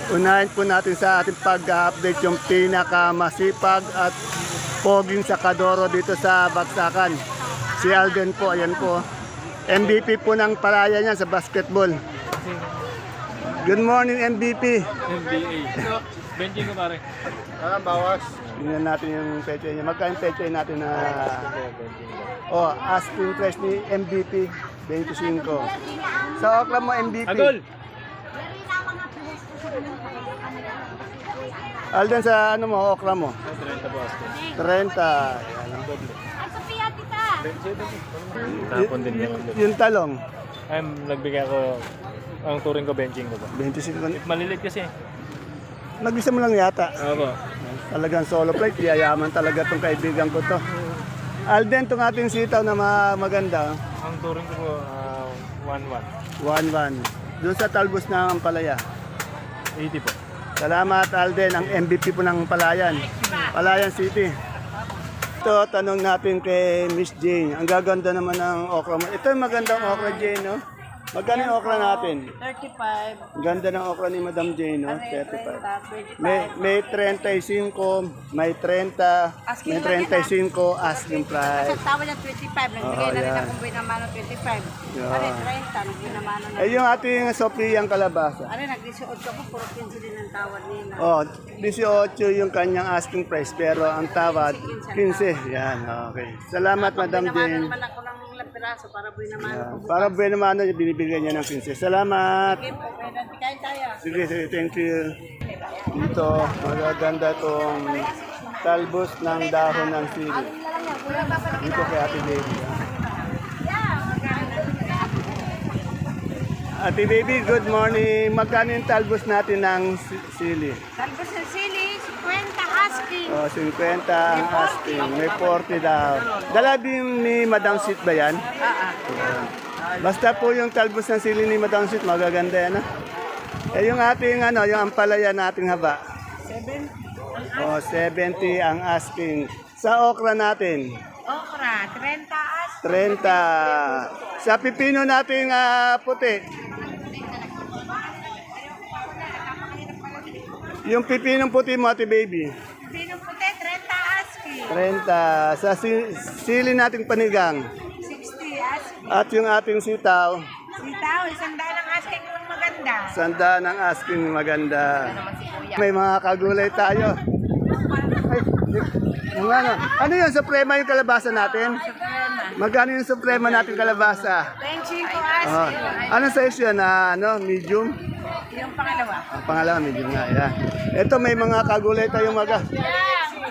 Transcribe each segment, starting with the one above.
Unahin po natin sa ating pag-update yung pinakamasipag at poging sakadoro dito sa Bagsakan. Si Alden po, ayan po. MVP po ng palaya niya sa basketball. Good morning, MVP. NBA. Benching ko pare. Bawas. Tingnan natin yung peche niya. Magkano peche natin na... asking price ni MVP, 25. Sa okra mo, MVP. Agol! Alden, sa ano mo, okra mo? 30 po asking. 30. Ayan, ang doble. Tapon din yan. Yung talong, Nagbigay ako, ang turing ko benching ko po. 25. Malilit kasi. Nag-isa mo lang yata. Opo. Talagang solo flight, yayaman talaga tong kaibigan ko to. Alden, itong ating sitaw na maganda. Ang turing ko po, 1-1. 1-1. Doon sa talbos ng Ampalaya. 80 po. Salamat Alden, ang MVP po ng Palayan. Palayan City. Ito, tanong natin kay Miss Jane. Ang gaganda naman ng okra mo. Ito yung magandang okra, Jane, no? Magkano yung okra natin? 35. Ang ganda ng okra ni Madam Jane, no? 35. 25. May 35, may 30, may 35 asking price. Sa tawa niya 25. Nagbigay na rin yan. akong binamano 25. Pare 30. Nagbinamano na. Eh, yung ating Sophie kalabasa. Ano, nag-18 ako. Puro 15 din ang tawad nila. Oh, 18 yung kanyang asking price pero ang tawad 15. Yan, okay. Salamat Madam Binamano Jane. naman ako ng ilang piraso para binamano Yan. ko. Para buwan naman binibigyan niya ng 15. Salamat. Okay po, pwede. Kain tayo. Sige, sige, thank you. Ito, magaganda itong talbos ng dahon ng sili. Dito kay Ate Baby. Ate Baby, good morning. Magkano yung talbos natin ng sili? Talbos ng sili, 50 asking. O, 50 ang asking. May 40 daw. Dala din ni Madam Sweet ba yan? Basta po yung talbos ng sili ni Madam Sweet, magaganda yan. Eh yung ating yung ampalaya nating haba. 70. O, 70 ang asking. Sa okra natin, Okra, 30 asking. 30. Sa pipino nating puti. Yung pipinong puti mo, Ate Baby. Pinong puti, 30 asking. 30. Sa sili nating panigang. 60 asking. At yung ating sitaw, Sitaw, 100 ang asking kung maganda. sanda ng asking maganda. May mga kagulay tayo. Ay, yung ano yun, suprema yung kalabasa natin? Magkano yung suprema natin kalabasa? 25 Oh, asking. anong size yun? Medium? Yung pangalawa. Ang pangalawa, medium nga. Ayan. Ito, may mga kagulay tayong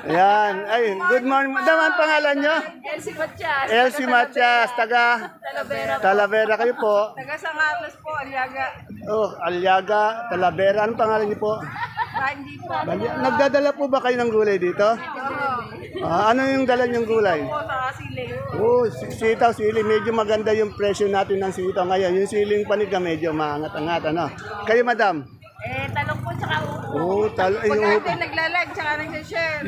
Ayan. Ay, good morning. Madam, ang pangalan nyo? Elsie Matias. Elsie Matias, taga Talavera. Talavera kayo po. Taga Sangatos po, Aliaga. Oh, Aliaga, Talavera. Anong pangalan niyo po? Bandi po. Nagdadala po ba kayo ng gulay dito? Ano yung dala niyong gulay? Po sa sili. Oh, sitaw, sili. Medyo maganda yung presyo natin ng sitaw ngayon. Yung siling paniga medyo maangat-angat. Ano? Kayo, madam? Talong po tsaka upo. Oh, yung Pag upo. natin naglalag, tsaka nag-share.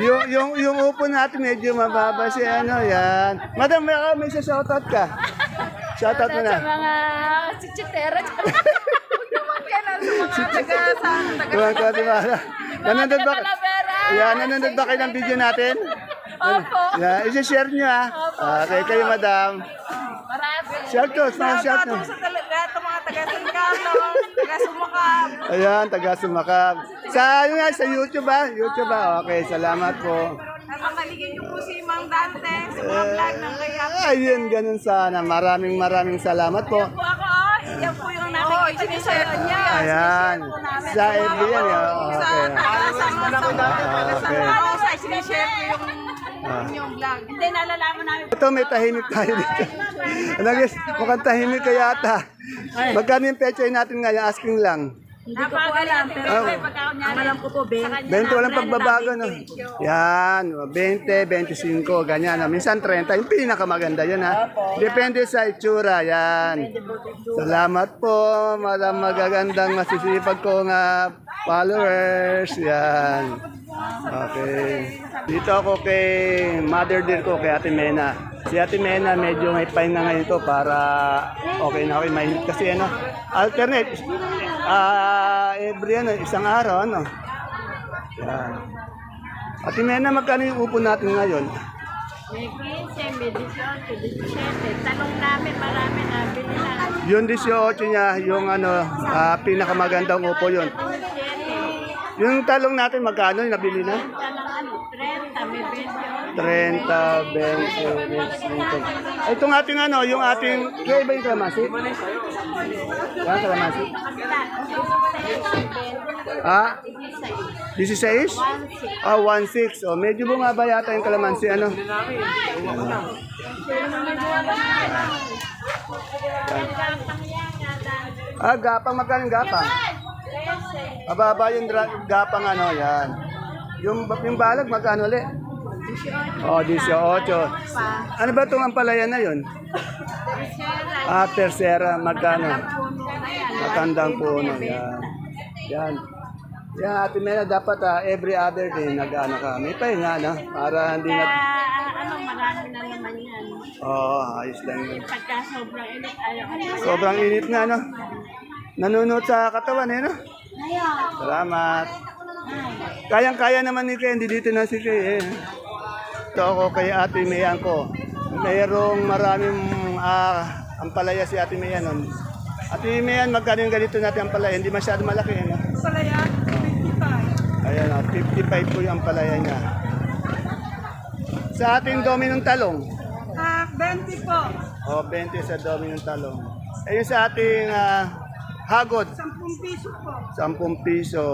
Yung upo natin medyo mababa si yan. Madam, may shoutout ka. Shoutout mo na. Sa mga chichitera. Huwag ka na sa mga taga Tuwan ko, di ba? Nanonood ba? Talavera. Yan, nanonood ba kayo ng video natin? Opo. Yeah, isi-share nyo Okay, kayo madam. Marami. Shout out, shout out. Sa talaga, mga taga-Singkano, taga-Sumakab. Ayan, taga Sumakab. Sa YouTube YouTube Okay, salamat po. Nakaligin niyo po si Mang Dante sa mga vlog ng kaya. Ayun, ganun sana. Maraming salamat po. Po ako, yan po yung nakikita niyo sa niya. Ayan. Sa FB yan. Okay. Sa sinishare ko yung vlog. Hindi, nalalaman namin. Ito, may tahimik tayo dito. Mukhang tahimik ka yata. Magkano yung pechay natin ngayon? Asking lang. Hindi ko po alam, pero ang alam ko po, 20. 20 walang pagbabago, no? Yan, 20, 25, ganyan. No? Minsan 30, yung pinakamaganda yun, ha? Depende sa itsura, yan. Salamat po, madam magagandang masisipag kong followers, yan. Okay. Dito ako kay mother dear ko, kay Ate Mena. Si Ate Mena medyo may pain na ngayon to para okay na mainit kasi alternate. every isang araw, ano? Yan. Ate Mena, magkano yung upo natin ngayon? May 15, may 18, 17. Talong namin, marami na. Bili na. Yung 18 niya, yung pinakamagandang upo yun. 17. Yung talong natin, magkano yung nabili na? Talong 30, may 20. 30, 20, 20. Itong ating yung ating, kaya ba yung kalamansi? Yan, kalamansi. Ah, 16? Ah, 1.6. Oh, medyo bumaba yata yung kalamansi, ano? Ah, gapang, magkano yung gapang? Mababa yung gapang, yan. Yung balag, magkano ulit? Oh, 18. Ano ba itong ampalaya na yun? Ah, tercera, magkano? Matandang puno, yan. Yan. Yan, Ate Mena, dapat every other day nag-ano ka. May pahinga, no? Para hindi na... Marami na naman yan. Oo, ayos lang yun. Pagka sobrang init, ayaw. Sobrang init nga, no? Nanunod sa katawan, no? Salamat. Kayang-kaya naman ni Candy dito na si Kay, Ito ako kay Ate Mayan ko. Mayroong maraming ampalaya si Ate Mayan nun. Ate Mayan, magkano yung ganito natin ampalaya? Hindi masyado malaki, no? Palaya, 55. Ayan, 55 po yung ampalaya niya. Sa ating dominong talong. 20 po. O, 20 sa dominong talong. Ayun sa ating hagod. 10 piso po. 10 piso.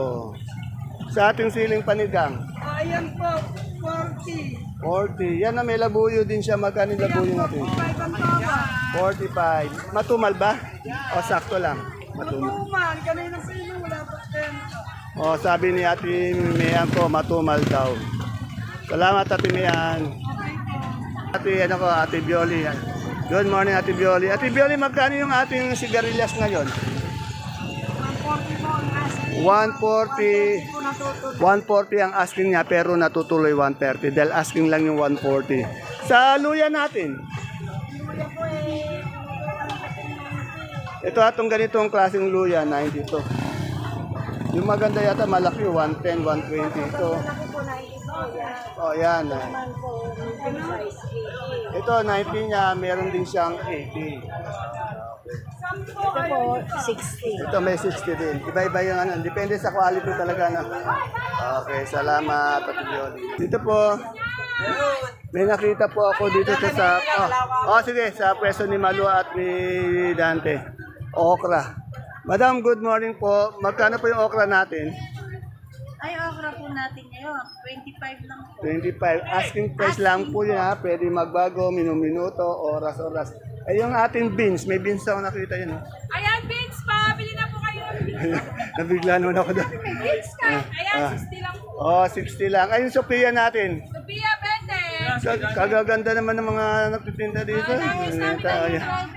Sa ating siling panigang. Ayan po, 40. 40. Yan na, may labuyo din siya. Magkano yung labuyo natin? 45. Matumal ba? O sakto lang? Matumal. Matumal, kanina sa inyo, wala pa 10. O, sabi ni Ate Mian ko, matumal daw. Salamat, Ate Mian. Ate Bioli. Good morning, Ate Bioli. Ate Bioli, magkano yung ating sigarilyas ngayon? 140 ang asking niya pero natutuloy 130 dahil asking lang yung 140. Sa luya natin. Ito atong ganitong klaseng luya, 92. Yung maganda yata malaki, 110, 120 ito. Oh, yan. Ito, 90 niya, meron din siyang 80. Ito po, 60. Ito may 60 din. Iba-iba yung depende sa quality talaga. Okay, salamat, Ate Bioli. Dito po, may nakita po ako dito sa... sige, sa pwesto ni Malu at ni Dante. Okra. Madam, good morning po. Magkano po yung okra natin? Ay, okra po natin ngayon. 25 lang po. 25. Asking price lang po yun ha. Pwede magbago, minuto, oras. Eh yung ating beans, may beans ako nakita yun. Ayan, beans pa! Bili na po kayo! Nabigla naman ako doon. May beans ka! Ayan, 60 lang po. Oh, 60 lang. Ayun, Sophia natin. Sophia, 20! Kagaganda naman ng mga nagtitinda dito.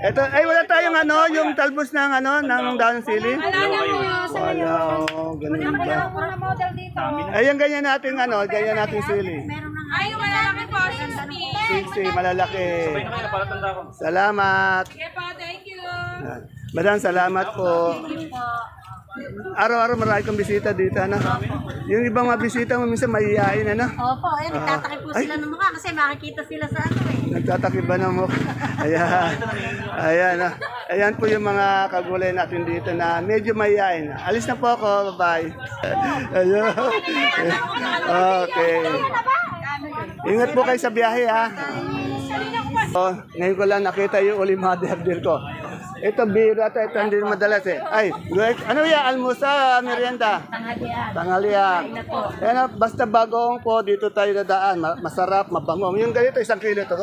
Ito, ay wala tayong yung talbos ng ng daon sili. Wala na po sa Wala, ganun ba? Wala po na model dito. Ayan, ganyan natin ganyan natin sili. Ay, malalaki po. 60. 60, malalaki. Salamat. Sige po, thank you. Madam, salamat po. Araw-araw marami kang bisita dito, Yung ibang mga bisita mo minsan maiyain, Opo, nagtatakip po sila ng mukha kasi makikita sila sa Nagtatakip ba ng mukha? Ayan. Ayan po yung mga kagulay natin dito na medyo mayayain. Alis na po ako. Bye. Ayun. Okay. Ingat po kayo sa biyahe, ha. Ngayon ko lang nakita yung uli mother dear ko. Ito bira to, ito hindi madalas Ay, ano yan? Almusa, merienda? Tanghalian. Ayan, basta bagong po, dito tayo dadaan. Masarap, mabango. Yung ganito, 1 kilo to.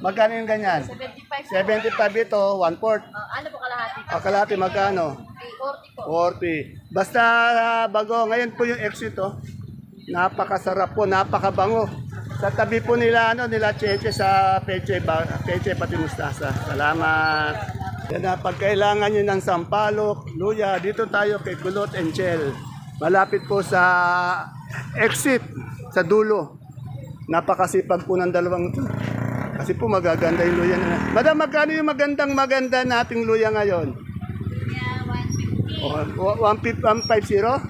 Magkano yung ganyan? 75 ito, 1/4. Ano po kalahati? Kalahati, magkano? 40. Basta bago. Ngayon po yung exit, napakasarap po, napakabango. Sa tabi po nila, nila Cheche sa Peche pati mustasa. Salamat. Yan na, pag kailangan nyo ng sampalok, luya, dito tayo kay Kulot and Chel. Malapit po sa exit, sa dulo. Napakasipag po ng dalawang ito. Kasi po magaganda yung luya na. Madam, magkano yung maganda nating luya ngayon? 150?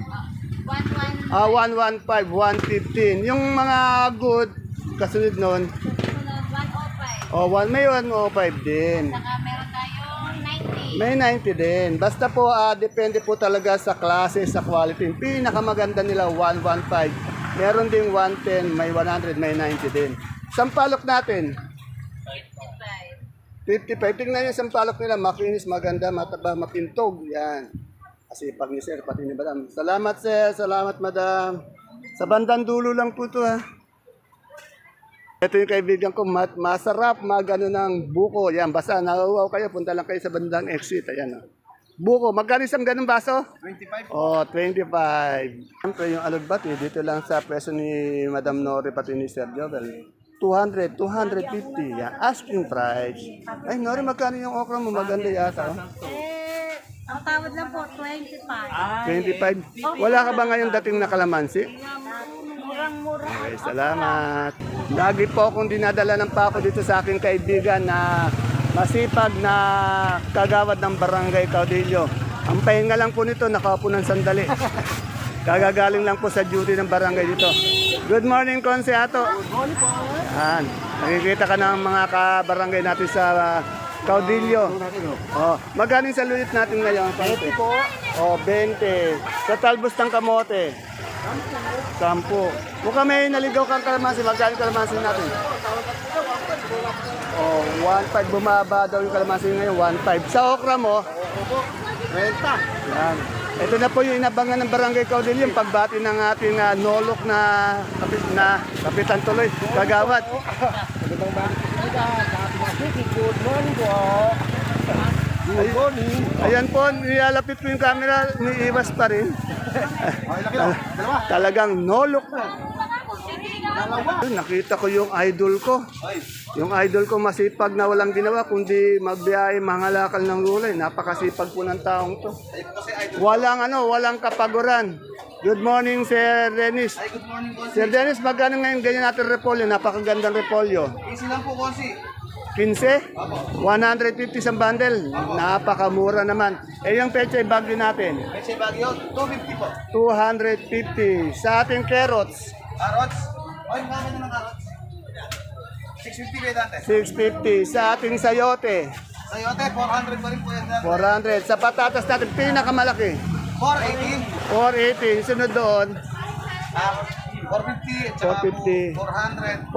1-1. 115, 115. Yung mga good, kasunod nun, 105. may 105 din. Saka meron tayong 90. May 90 din. Basta po, depende po talaga sa klase, sa quality. Yung pinakamaganda nila, 115. Meron ding 110, may 100, may 90 din. Sampalok natin, 55. Tingnan yung sampalok nila, makinis, maganda, mataba, mapintog. Yan. Kasi pag ni sir, pati ni madam. Salamat sir, salamat madam. Sa bandang dulo lang po to ha. Ito yung kaibigan ko, masarap magano ng buko. Yan, basta nauuaw kayo, punta lang kayo sa bandang exit. Ayan o. Buko, magkano isang ganun baso? 25. Oh, 25. Siyempre yung alugbati, dito lang sa preso ni Madam Nori pati ni Sir Jovel. 200, 250. Yan, asking price. Ay, Nori, magkano yung okra mo? Maganda yata. Oh. Ang tawad lang po, 25. 25. Wala ka ba ngayong dating na kalamansi? Murang-mura. Okay, salamat. Lagi po akong dinadala ng pako dito sa aking kaibigan na masipag na kagawad ng Barangay Caudillo. Ang pahinga lang po nito, nakaupo ng sandali. Kagagaling lang po sa duty ng barangay dito. Good morning, Konseato. Good morning po. Yan. Nakikita ka ng mga kabarangay natin sa Caudillo. Oh, magkano sa lulit natin ngayon? 20 po. Oh, 20. Sa talbos ng kamote. 10. Mukhang may naligaw kang kalamansi. Magkano yung kalamansi natin? Oh, 1.5. Bumaba daw yung kalamansi ngayon. 1.5. Sa okra mo? 30. Yan. Ito na po yung inabangan ng Barangay Caudillo, yung pagbati ng ating nolok na kapitan tuloy, kagawad. Good morning po. Good morning. Ayan po, nilalapit ko yung camera, niiwas pa rin. Talagang nolok na. Nakita ko yung idol ko. Yung idol ko masipag na walang ginawa kundi magbiyahe mangalakal ng gulay. Napakasipag po ng taong to. Walang kapaguran. Good morning, Sir Dennis. Good morning, Konsi. Sir Dennis, magkano ngayon ganyan natin repolyo? Napakagandang repolyo. Easy lang po, Konsi. 15? 150 isang bundle. Napakamura naman. Eh yung pechay bagyo natin, Peche Baguio, 250 po. 250. Sa ating carrots, Carrots. Oy, magkano ng carrots? 650 kayo dati. 650. Sa ating sayote, Sayote, 400 pa rin po yan dati. 400. Sa patatas natin, pinakamalaki, 480. 480. Sunod doon, 450. At saka 450. po,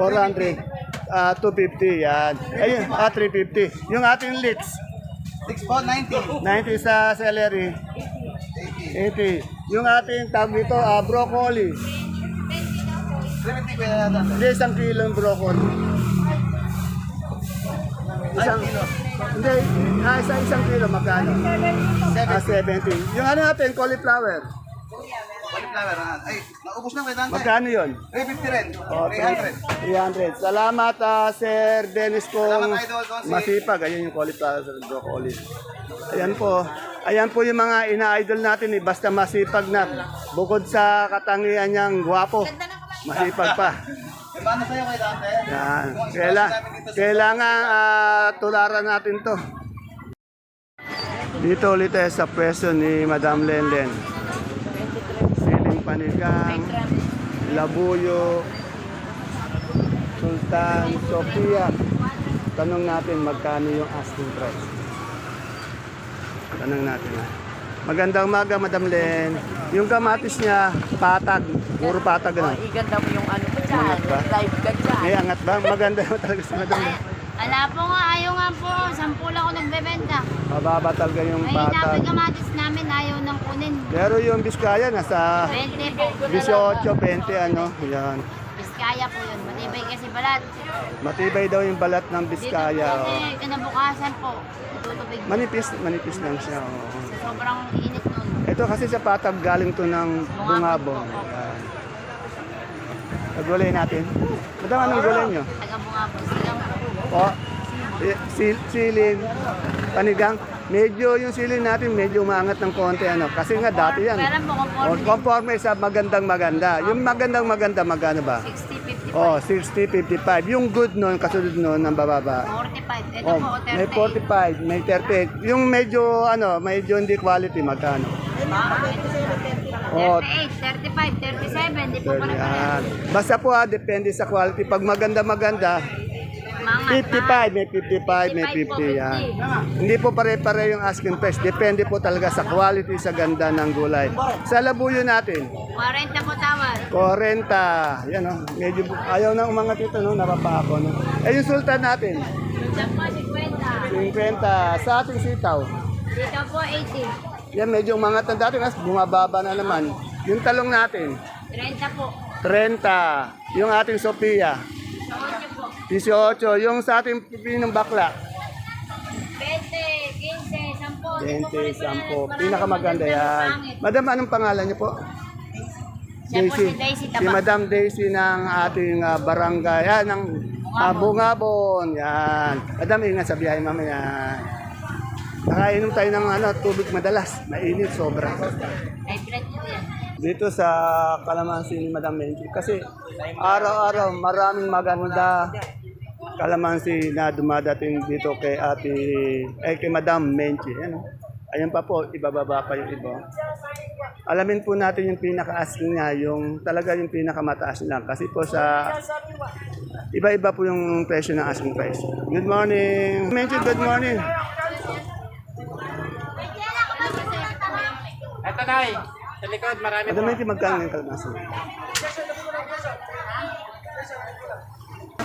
400. 250. Yan. Ayun, 350. Yung ating leeks, 6 po, 90. 90 sa celery, 80. 80. Yung ating tawag dito, broccoli. 350 kayo dati. Hindi, 1 kilong broccoli. Isang, hindi, isang kilo, magkano? 70. Yung ano natin, cauliflower. Cauliflower. Ay, naubos na kayo dati. Magkano yun? 350 rin. Oh, 300. 300. Salamat, Sir Dennis kong Salamat, Idol Consi. masipag. Ayun yung cauliflower sa broccoli. Ayan po. Ayan po yung mga ina-idol natin. Basta masipag na. Bukod sa katangian niyang gwapo, masipag pa. May paano sa'yo kayo dati? Yan. Yung sponsor namin dito sa- Kailangan tularan natin to. Dito ulit tayo sa pwesto ni Madam Lenlen. Siling panigang, labuyo, Sultan, Sofia. Tanong natin magkano yung asking price. Tanong natin ha. Magandang umaga, Madam Len. Yung kamatis niya, patag. Puro patag na. Iganda mo yung ano mo dyan, Angat ba? live ka dyan. May angat ba? Maganda talaga si Madam Len. Ala po nga, ayaw nga po. 10 lang ako nagbebenta. Mababa talaga yung Ay, patag. namin kamatis namin, ayaw nang kunin. Pero yung Biskaya nasa 20 po. 18, 20 ano. Yan. Biskaya po yun. Matibay kasi balat. Matibay daw yung balat ng Dito Biskaya. po Oh. kasi kinabukasan po. Tutubig. Manipis lang siya. Oh. Sobrang init nun. Ito kasi sa patag galing to ng bungabong. Yan. Pagulay natin. Madam, anong gulay nyo? Taga bungabon. Silang O, siling, panigang. Medyo yung siling natin medyo umangat ng konti ano. Kasi nga dati yan. Meron po O, conforme. conforme sa magandang maganda. Yung magandang maganda, magkano ba? 60, 55. Oh, 60, 55. Yung good nun, kasunod nun, ang bababa. 45. Ito Oh, po, may 30. 45, may 38. Yung medyo, medyo hindi quality, magkano? Oh, 38, 35, 37, di po pala yan. Basta po depende sa quality. Pag maganda-maganda, mga 55, may 55, may 50 yan. Hindi po pare-pare yung asking price. Depende po talaga sa quality, sa ganda ng gulay. Sa labuyo natin, 40 po tawad. 40. Yan o. Medyo ayaw na umangat ito, no? Napapa ako, no? Eh, yung sultan natin, Diyan po 50. 50. Sa ating sitaw, Dito po 80. yan medyo umangat na dati, kasi bumababa na naman. Yung talong natin, 30 po. 30. Yung ating Sophia, 8 po. 18. Yung sa ating pipinong bakla, 20, 15, 10. 20, 10. Pinakamaganda yan. Madam, anong pangalan niyo po? Siya po si Daisy Si Tabak. Madam Daisy ng ating barangay, ng Bungabon. Yan. Madam, ingat sa biyahe mamaya. Nakainom tayo ng tubig madalas. Mainit, sobra. Ay, bread po yan. Dito sa kalamansi ni Madam Menchi. Kasi araw-araw maraming maganda kalamansi na dumadating dito kay kay Madam Menchi. Ayan pa po, ibababa pa yung iba. Alamin po natin yung pinaka-asking niya, yung talaga yung pinakamataas lang. Kasi po sa iba-iba po yung presyo ng asking price. Good morning. Menchi, good morning. Eto Nay, sa likod marami Madam Menchi, magkano yung kalamansi?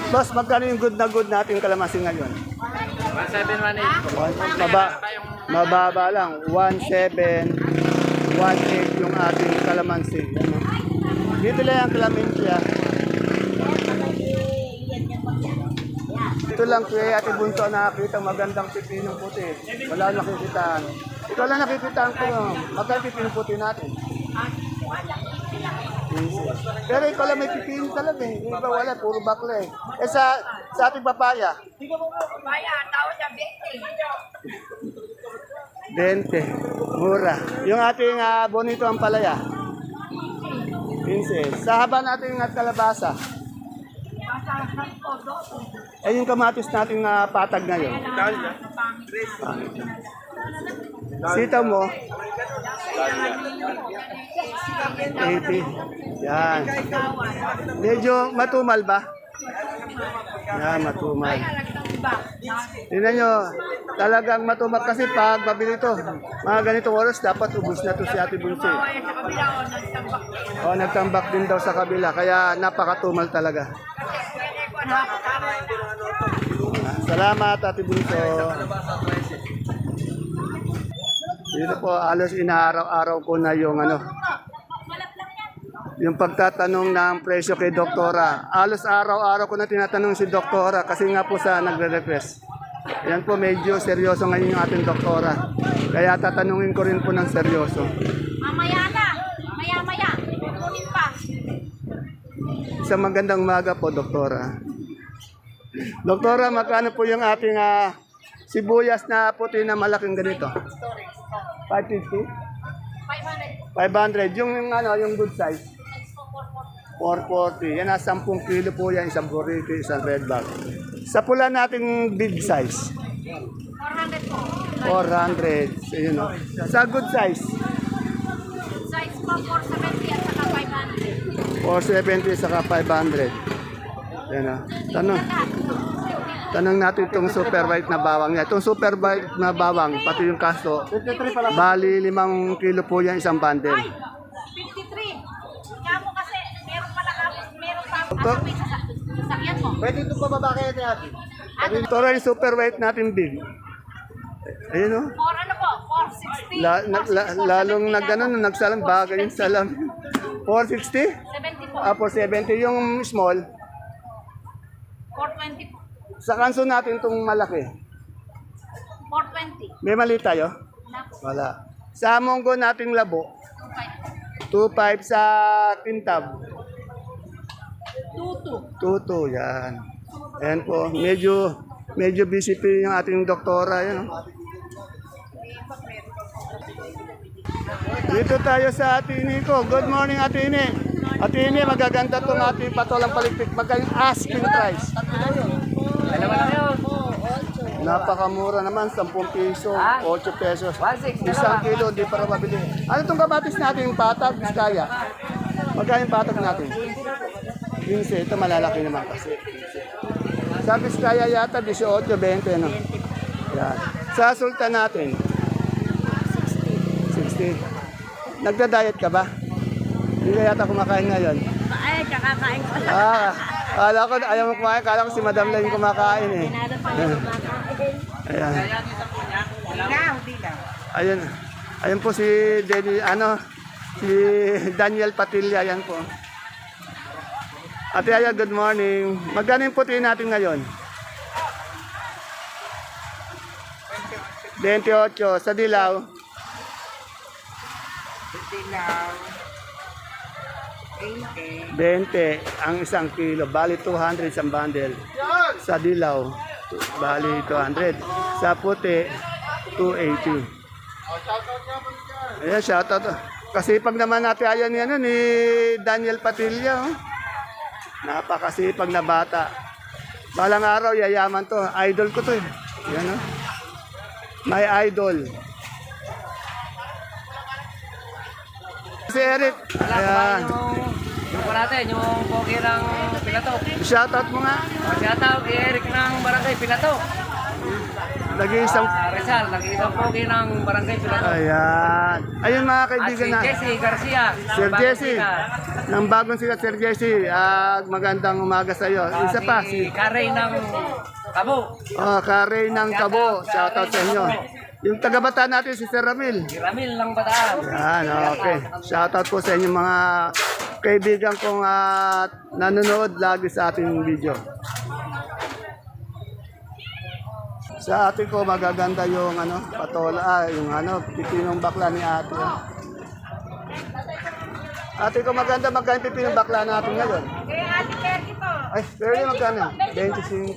Boss, magkano yung good na good natin kalamansi ngayon? 1718. Mababa lang. 17, 18 yung ating kalamansi. Dito lang ang kalamansi. Ito lang kay Ate Bunso nakakita magandang pipinong puti. Wala nakikitaan. Ito lang nakikitaan ko. Magkano pipinong puti natin? Pero ikaw lang may pipino talaga eh. Yung iba wala, puro bakla eh. Eh sa ating papaya? Kaya, tao siya 20. Mura. Yung ating bonito ang palaya? 15. Sa haba natin at kalabasa? Eh yung kamatis natin patag ngayon? Sitaw mo? 80. Yan. Medyo matumal ba? Yan, matumal. Tingnan nyo, talagang matumal kasi pag mabili ito, mga ganitong oras, dapat ubus na to si Ate Bunso. Nagtambak din daw sa kabila, kaya napakatumal talaga. Salamat, Ate Bunso. Dito po, alos inaaraw-araw ko na yung pagtatanong ng presyo kay Doktora. Alos araw-araw ko na tinatanong si Doktora kasi nga po sa nagre-request. Yan po, medyo seryoso ngayon yung ating Doktora. Kaya tatanungin ko rin po ng seryoso. Mamaya na. Maya-maya. Kunin pa. Isang magandang umaga po, Doktora. Doktora, magkano po yung ating sibuyas na puti na malaking ganito? 550? 500. Yung good size? 440. Yan, 10 kilo po yan. Isang burrito, isang red bag. Sa pula nating big size? 400 po. 400. So, yun, sa good size? Size po 470 at saka 500. 470 saka 500. Yan Tanong natin itong super white na bawang niya. Itong super white na bawang, pati yung kaso, bali 5 kilo po yan isang bundle. 53. Kaya mo kasi, meron pala kami, meron pa Ito? sasakyan mo. Pwede ito pababa kayo natin. Ito rin yung super white natin big. Ayun o. For ano po? 460. Lalong nagsalam, bagay yung salam. 460? 70 po. 470. Yung small. 420 po. Sa kanso natin itong malaki. 420. May mali tayo? Wala po. Wala. Sa monggo nating labo, 2.5 sa tintab. 22. 2.2, yan. Ayan po, medyo busy po yung ating doktora. Yan, Dito tayo sa Atini ko. Good morning, Atini. Atini, magaganda itong ating patolang palikpik. Magkano asking price? Napakamura naman, 10 piso, 8 pesos. 1.6 na Isang kilo, di para mabili. Ano itong kamatis natin, yung patag, Biskaya? Magkano yung patag natin? 15, ito malalaki naman kasi. Sa Biskaya yata, 18, 20, no? Yan. Sa Sultan natin? 60. Nagda-diet ka ba? Hindi ka yata kumakain ngayon. Ay, kakakain ko lang. Kala ko, ayaw mo kumain. Kala ko si Madam lang yung kumakain eh. Ayan. Ayun. Ayun po si Daddy, si Daniel Patilla, yan po. Ate Aya, good morning. Magkano yung puti natin ngayon? 28. Sa dilaw? 20 ang isang kilo, bali 200 isang bundle. Sa dilaw, bali 200. Sa puti, 280. Ayan, shoutout. Kasipag naman natin ayan ni Daniel Patilla. Oh. Napakasipag na bata. Balang araw, yayaman to. Idol ko to eh. Yan, oh. My idol. Si Eric. Ayan. Yung po natin, yung pogi ng Pinatok. Shoutout mo nga. Shoutout kay Eric ng Barangay Pinatok. Nag-iisang... Rizal, nag-iisang pogi ng Barangay Pinatok. Ayan. Ayun mga At kaibigan si na. Jesse Garcia. Sir Jesse. Ng bagong sikat, Sir Jesse. Magandang umaga sa iyo. Isa pa. Si Karen ng Cabo. Kare ng Cabo. Shoutout sa inyo. Yung taga-bata natin, si Sir Ramil. Si Ramil ng Bataan. Yan, okay. Shoutout po sa inyo mga kaibigan kong nanonood lagi sa ating video. Sa ate ko magaganda yung patola, yung pipinong bakla ni ate. Ate ko maganda, magkano pipinong bakla natin ngayon? Kaya ate Kerry po. Ay, pero yung magkano? 25.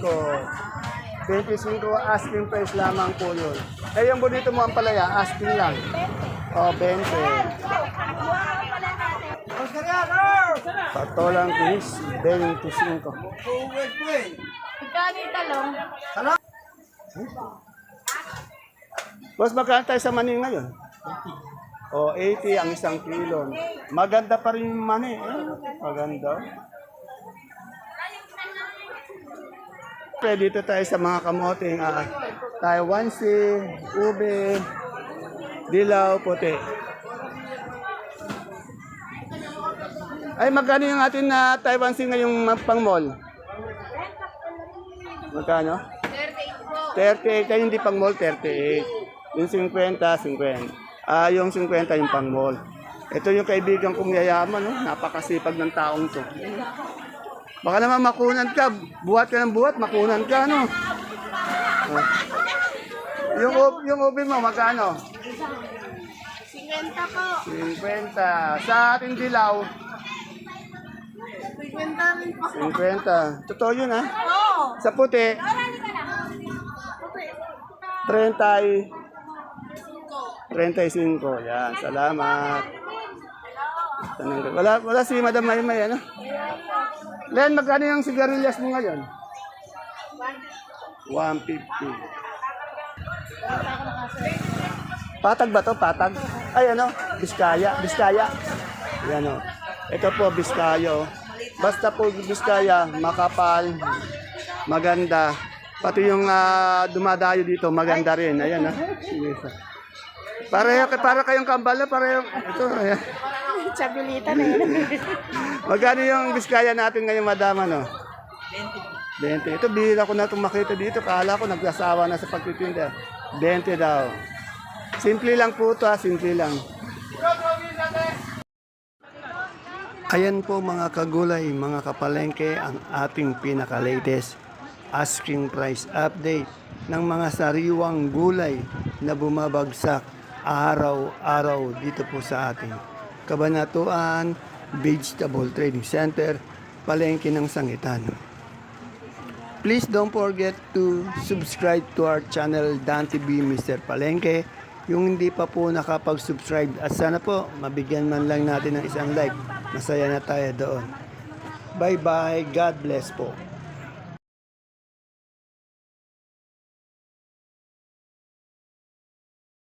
25 asking price lamang po yun. Eh, yung bonito mo ang palaya, asking lang. O, 20. Patolang kinis, 25. Magkano yung talong? Boss, magkano tayo sa mani ngayon? O, 80 ang isang kilo. Maganda pa rin yung mani. Maganda. Dito tayo sa mga kamoting Taiwan Sea, ube, dilaw, puti. Ay, magkano yung atin na Taiwan Sea ngayong pang mall? Magkano? 38 po. 38, ay hindi pang mall, 38. Yung 50, 50. Yung 50 yung pang mall. Ito yung kaibigan kong yayaman, no? Napakasipag ng taong to. Baka naman makunan ka, buhat ka ng buhat, makunan ka, no? Yung ubi mo, magkano? 50 po. 50. Sa ating dilaw, 50 rin po. 50. Totoo yun, ha? Oo. Sa puti, 35. Yan, salamat. Wala si Madam Maymay, ano? Len, magkano yung sigarilyas mo ngayon? 150. Patag ba to? Patag? Ay, Biskaya. Biskaya. Yan, Ito po, Biskaya. Basta po Biskaya, makapal, maganda. Pati yung dumadayo dito, maganda rin. Ayan, para kayong kambal, pareho. Ito, ayan. Chabilita na yun. Magkano yung Biskaya natin ngayon, madam, 20. Ito, bihira ko na itong makita dito. Kala ko nagsasawa na sa pagtitinda. 20 daw. Simple lang po ito, simple lang. Ayan po mga kagulay, mga kapalengke, ang ating pinaka-latest asking price update ng mga sariwang gulay na bumabagsak araw-araw dito po sa ating Kabanatuan Vegetable Trading Center, Palengke ng Sangitan. Please don't forget to subscribe to our channel Dan TV Mr. Palengke. Yung hindi pa po nakapag-subscribe at sana po mabigyan man lang natin ng isang like. Masaya na tayo doon. Bye-bye. God bless po.